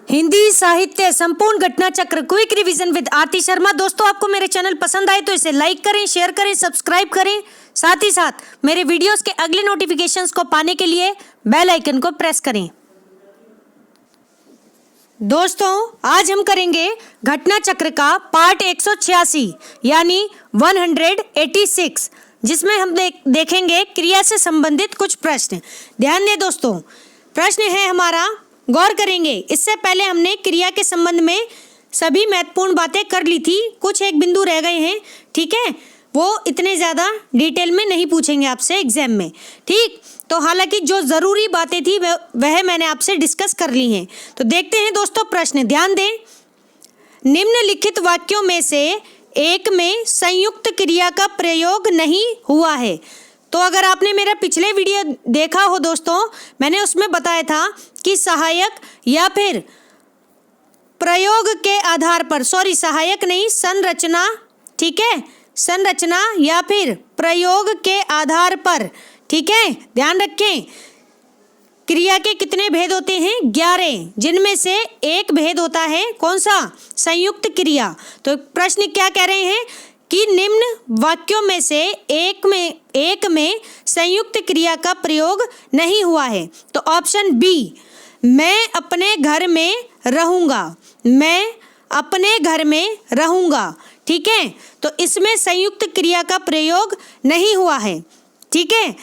हिंदी साहित्य संपूर्ण घटना चक्र क्विक रिवीजन विद आरती शर्मा। दोस्तों, आपको मेरे चैनल पसंद आए तो इसे लाइक करें, शेयर करें, सब्सक्राइब करें। साथ ही साथ मेरे वीडियोस के अगले नोटिफिकेशंस को पाने के लिए बेल आइकन को प्रेस करें। दोस्तों, आज हम करेंगे घटना चक्र का पार्ट 186 यानी 186, जिसमें हम देखेंगे क्रिया से संबंधित कुछ प्रश्न। ध्यान दें दोस्तों, प्रश्न है हमारा, गौर करेंगे। इससे पहले हमने क्रिया के संबंध में सभी महत्वपूर्ण बातें कर ली थी, कुछ एक बिंदु रह गए हैं, ठीक है। वो इतने ज़्यादा डिटेल में नहीं पूछेंगे आपसे एग्जाम में, ठीक। तो हालांकि जो ज़रूरी बातें थी वह मैंने आपसे डिस्कस कर ली हैं। तो देखते हैं दोस्तों प्रश्न, ध्यान दें। निम्नलिखित वाक्यों में से एक में संयुक्त क्रिया का प्रयोग नहीं हुआ है। तो अगर आपने मेरा पिछले वीडियो देखा हो दोस्तों, मैंने उसमें बताया था कि सहायक या फिर प्रयोग के आधार पर, सहायक नहीं, संरचना, ठीक है, संरचना या फिर प्रयोग के आधार पर, ठीक है। ध्यान रखें, क्रिया के कितने भेद होते हैं? 11, जिनमें से एक भेद होता है कौन सा? संयुक्त क्रिया। तो प्रश्न क्या कह रहे हैं कि निम्न वाक्यों में से एक में संयुक्त क्रिया का प्रयोग नहीं हुआ है। तो ऑप्शन बी, मैं अपने घर में रहूँगा, मैं अपने घर में रहूँगा, ठीक है। तो इसमें संयुक्त क्रिया का प्रयोग नहीं हुआ है, ठीक है।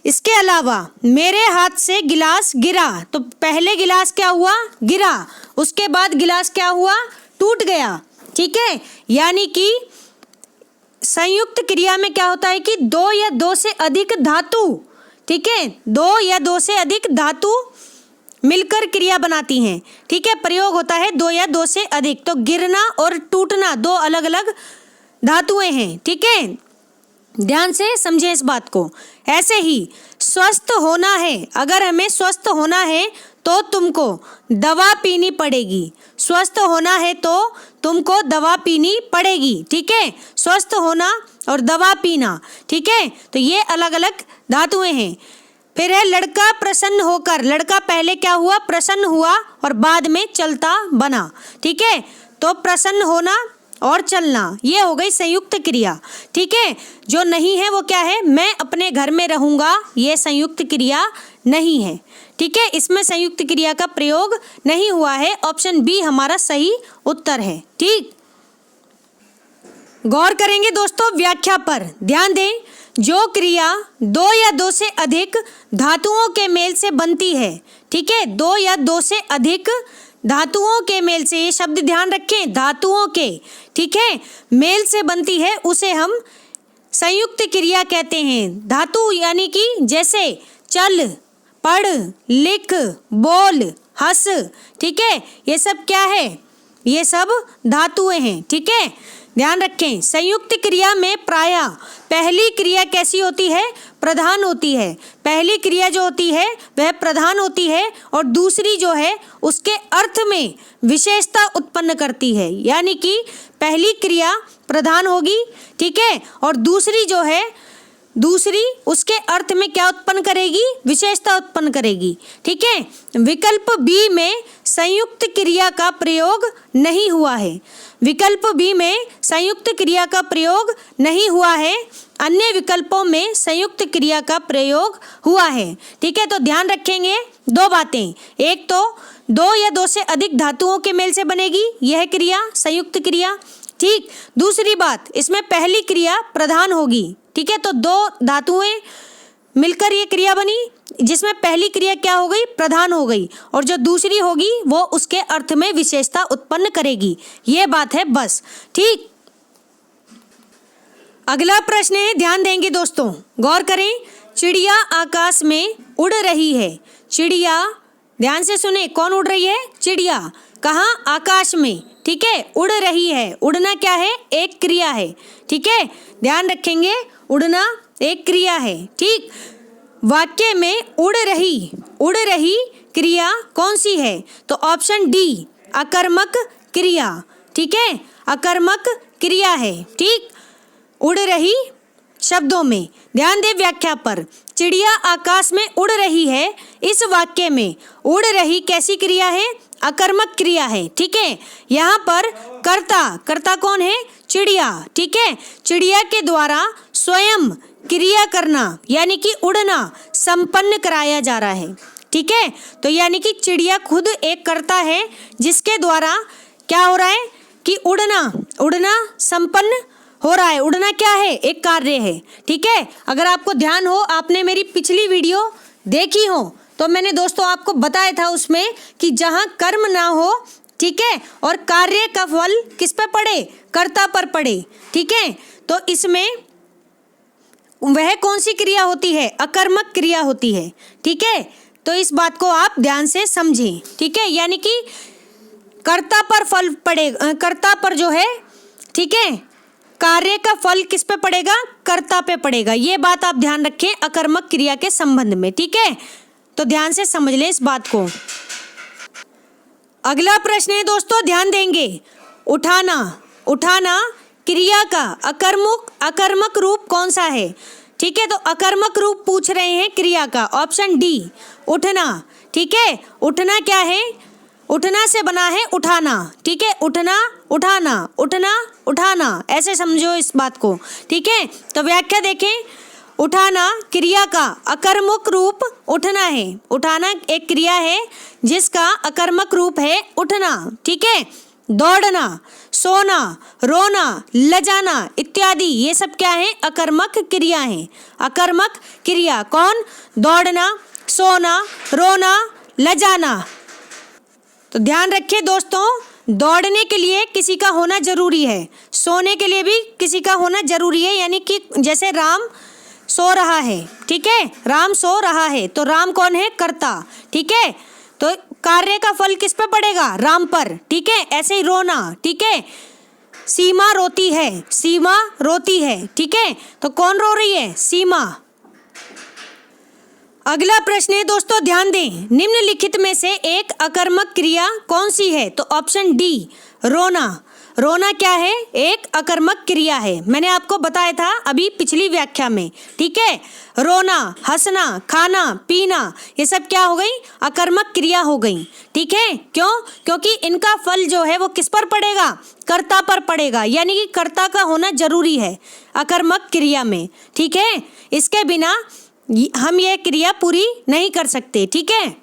इसके अलावा मेरे हाथ से गिलास गिरा, तो पहले गिलास क्या हुआ? गिरा। उसके बाद गिलास क्या हुआ? टूट गया, ठीक है। यानी कि संयुक्त क्रिया में क्या होता है कि दो या दो से अधिक धातु, ठीक है, दो या दो से अधिक धातु मिलकर क्रिया बनाती हैं, ठीक है। प्रयोग होता है दो या दो से अधिक। तो गिरना और टूटना दो अलग अलग धातुएं हैं, ठीक है। ध्यान से समझें इस बात को। ऐसे ही स्वस्थ होना है, अगर हमें स्वस्थ होना है तो तुमको दवा पीनी पड़ेगी। स्वस्थ होना है तो तुमको दवा पीनी पड़ेगी, ठीक है। स्वस्थ होना और दवा पीना, ठीक है। तो ये अलग अलग धातुएं हैं। फिर है लड़का प्रसन्न होकर, लड़का पहले क्या हुआ? प्रसन्न हुआ और बाद में चलता बना, ठीक है। तो प्रसन्न होना और चलना, ये हो गई संयुक्त क्रिया, ठीक है। जो नहीं है वो क्या है? मैं अपने घर में रहूँगा, ये संयुक्त क्रिया नहीं है, ठीक है। इसमें संयुक्त क्रिया का प्रयोग नहीं हुआ है। ऑप्शन बी हमारा सही उत्तर है, ठीक। गौर करेंगे दोस्तों व्याख्या पर। ध्यान दें, जो क्रिया दो या दो से अधिक धातुओं के मेल से बनती है, ठीक है, दो या दो से अधिक धातुओं के मेल से, ये शब्द ध्यान रखें, धातुओं के, ठीक है, मेल से बनती है, उसे हम संयुक्त क्रिया कहते हैं। धातु यानी कि जैसे चल, पढ़, लिख, बोल, हंस, ठीक है, ये सब क्या है? ये सब धातुएं हैं, ठीक है। ध्यान रखें, संयुक्त क्रिया में प्रायः पहली क्रिया कैसी होती है? प्रधान होती है। पहली क्रिया जो होती है वह प्रधान होती है और दूसरी जो है उसके अर्थ में विशेषता उत्पन्न करती है। यानी कि पहली क्रिया प्रधान होगी, ठीक है, और दूसरी जो है, दूसरी उसके अर्थ में क्या उत्पन्न करेगी? विशेषता उत्पन्न करेगी, ठीक है। विकल्प बी में संयुक्त क्रिया का प्रयोग नहीं हुआ है। विकल्प बी में संयुक्त क्रिया का प्रयोग नहीं हुआ है, अन्य विकल्पों में संयुक्त क्रिया का प्रयोग हुआ है, ठीक है। तो ध्यान रखेंगे दो बातें, एक तो दो या दो से अधिक धातुओं के मेल से बनेगी यह क्रिया, संयुक्त क्रिया, ठीक। दूसरी बात, इसमें पहली क्रिया प्रधान होगी, ठीक है। तो दो धातुएं मिलकर ये क्रिया बनी, जिसमें पहली क्रिया क्या हो गई? प्रधान हो गई, और जो दूसरी होगी वो उसके अर्थ में विशेषता उत्पन्न करेगी। ये बात है बस, ठीक। अगला प्रश्न है, ध्यान देंगे दोस्तों, गौर करें। चिड़िया आकाश में उड़ रही है। चिड़िया, ध्यान से सुने, कौन उड़ रही है? चिड़िया। कहाँ? आकाश में, ठीक है, उड़ रही है। उड़ना क्या है? एक क्रिया है, ठीक है। ध्यान रखेंगे, उड़ना एक क्रिया है, ठीक। वाक्य में उड़ रही क्रिया कौन सी है? तो ऑप्शन डी अकर्मक क्रिया, ठीक है, अकर्मक क्रिया है, ठीक। उड़ रही शब्दों में ध्यान दे व्याख्या पर। चिड़िया आकाश में उड़ रही है, इस वाक्य में उड़ रही कैसी क्रिया है? अकर्मक क्रिया है। ठीक है, यहाँ पर कर्ता कौन है? चिड़िया। ठीक है, चिड़िया के द्वारा स्वयं क्रिया करना यानी कि उड़ना संपन्न कराया जा रहा है। ठीक है, तो यानी कि चिड़िया खुद एक कर्ता है जिसके द्वारा क्या हो रहा है कि उड़ना संपन्न हो रहा है। उड़ना क्या है? एक कार्य है। ठीक है, अगर आपको ध्यान हो, आपने मेरी पिछली वीडियो देखी हो तो मैंने दोस्तों आपको बताया था उसमें कि जहाँ कर्म ना हो, ठीक है, और कार्य का फल किस पे पड़े? कर्ता पर पड़े। ठीक है, तो इसमें वह कौन सी क्रिया होती है? अकर्मक क्रिया होती है। ठीक है, तो इस बात को आप ध्यान से समझें। ठीक है, यानी कि कर्ता पर फल पड़ेगा, कर्ता पर जो है, ठीक है, कार्य का फल किस पे पड़ेगा? कर्ता पे पड़ेगा। ये बात आप ध्यान रखें अकर्मक क्रिया के संबंध में। ठीक है, तो ध्यान से समझ लें इस बात को। अगला प्रश्न है दोस्तों, ध्यान देंगे। उठाना क्रिया का अकर्मक रूप कौन सा है? ठीक है, तो अकर्मक रूप पूछ रहे हैं क्रिया का। ऑप्शन डी उठना। ठीक है, उठना क्या है? उठना से बना है उठाना। ठीक है, उठाना ऐसे समझो इस बात को। ठीक है, तो व्याख्या देखें। उठाना क्रिया का अकर्मक रूप उठना है। उठाना एक क्रिया है जिसका अकर्मक रूप है उठना। ठीक है, दौड़ना, सोना, रोना, लजाना इत्यादि ये सब क्या है? अकर्मक क्रिया है। अकर्मक क्रिया कौन? दौड़ना, सोना, रोना, लजाना। तो ध्यान रखिए दोस्तों, दौड़ने के लिए किसी का होना जरूरी है, सोने के लिए भी किसी का होना जरूरी है। यानी कि जैसे राम सो रहा है, ठीक है, राम सो रहा है, तो राम कौन है? कर्ता। ठीक है, तो कार्य का फल किस पे पड़ेगा? राम पर। ठीक है, ऐसे ही रोना। ठीक है, सीमा रोती है। ठीक है, तो कौन रो रही है? सीमा। अगला प्रश्न है दोस्तों, ध्यान दें। निम्नलिखित में से एक अकर्मक क्रिया कौन सी है? तो ऑप्शन डी रोना क्या है? एक अकर्मक क्रिया है। मैंने आपको बताया था अभी पिछली व्याख्या में। ठीक है, रोना, हंसना, खाना, पीना ये सब क्या हो गई? अकर्मक क्रिया हो गई। ठीक है, क्यों? क्योंकि इनका फल जो है वो किस पर पड़ेगा? कर्ता पर पड़ेगा। यानी कि कर्ता का होना जरूरी है अकर्मक क्रिया में। ठीक है, इसके बिना हम ये क्रिया पूरी नहीं कर सकते। ठीक है,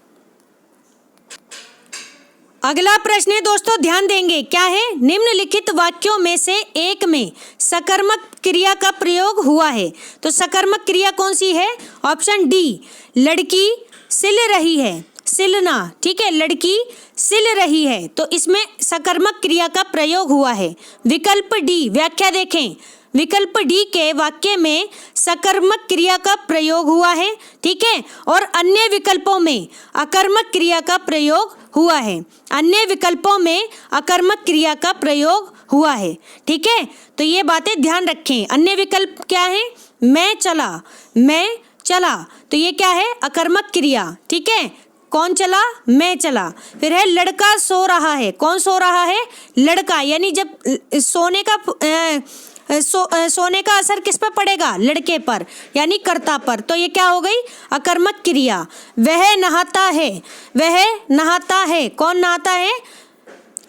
अगला प्रश्न है दोस्तों, ध्यान देंगे। क्या है? निम्नलिखित वाक्यों में से एक में सकर्मक क्रिया का प्रयोग हुआ है। तो सकर्मक क्रिया कौन सी है? ऑप्शन डी लड़की सिल रही है। सिलना। ठीक है, लड़की सिल रही है, तो इसमें सकर्मक क्रिया का प्रयोग हुआ है। विकल्प डी, व्याख्या देखें। विकल्प डी के वाक्य में सकर्मक क्रिया का प्रयोग हुआ है। ठीक है, और अन्य विकल्पों में अकर्मक क्रिया का प्रयोग हुआ है। अन्य विकल्पों में अकर्मक क्रिया का प्रयोग हुआ है। ठीक है, तो ये बातें ध्यान रखें। अन्य विकल्प क्या है? मैं चला, तो ये क्या है? अकर्मक क्रिया। ठीक है, कौन चला? मैं चला। फिर है लड़का सो रहा है। कौन सो रहा है? लड़का। यानी जब सोने का असर किस पर पड़ेगा? लड़के पर, यानी कर्ता पर। तो ये क्या हो गई? अकर्मक क्रिया। वह नहाता है। कौन नहाता है?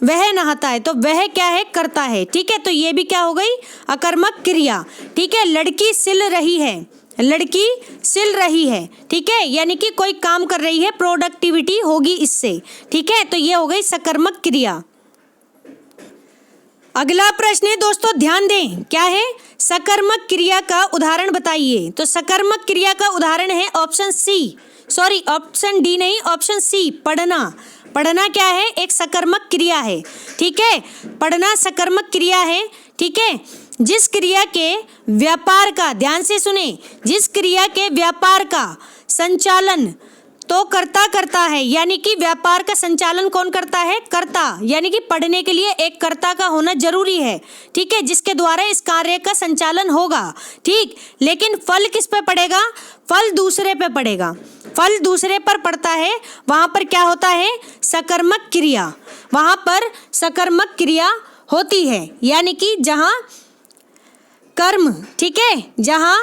वह नहाता है, तो वह क्या है? कर्ता है। ठीक है, तो ये भी क्या हो गई? अकर्मक क्रिया। ठीक है, लड़की सिल रही है। ठीक है, यानी कि कोई काम कर रही है, प्रोडक्टिविटी होगी इससे। ठीक है, तो ये हो गई सकर्मक क्रिया। अगला प्रश्न है दोस्तों, ध्यान दें। क्या है? सकर्मक क्रिया का उदाहरण बताइए। तो सकर्मक क्रिया का उदाहरण है ऑप्शन डी नहीं, ऑप्शन सी पढ़ना क्या है? एक सकर्मक क्रिया है। ठीक है, पढ़ना सकर्मक क्रिया है। ठीक है, जिस क्रिया के व्यापार का, ध्यान से सुने, जिस क्रिया के व्यापार का संचालन तो कर्ता करता है। यानी कि व्यापार का संचालन कौन करता है? कर्ता। यानी कि पढ़ने के लिए एक कर्ता का होना जरूरी है। ठीक है, जिसके द्वारा इस कार्य का संचालन होगा। ठीक, लेकिन फल किस पे पड़ेगा? फल दूसरे पे पड़ेगा। फल दूसरे पर पड़ता है, वहां पर क्या होता है? सकर्मक क्रिया। वहां पर सकर्मक क्रिया होती है। यानी कि जहां कर्म, ठीक है, जहां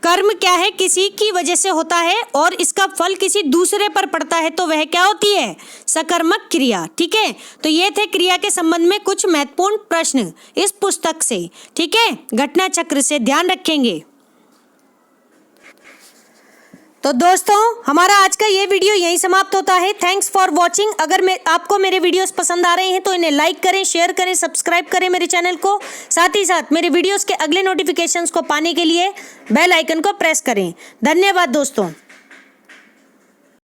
कर्म क्या है, किसी की वजह से होता है और इसका फल किसी दूसरे पर पड़ता है तो वह क्या होती है, सकर्मक क्रिया। ठीक है, तो ये थे क्रिया के संबंध में कुछ महत्वपूर्ण प्रश्न इस पुस्तक से। ठीक है, घटना चक्र से ध्यान रखेंगे। तो दोस्तों, हमारा आज का ये वीडियो यहीं समाप्त होता है। Thanks for watching. अगर आपको मेरे वीडियोस पसंद आ रहे हैं तो इन्हें लाइक करें, शेयर करें, सब्सक्राइब करें मेरे चैनल को। साथ ही साथ मेरे वीडियोस के अगले नोटिफिकेशंस को पाने के लिए बेल आइकन को प्रेस करें। धन्यवाद दोस्तों।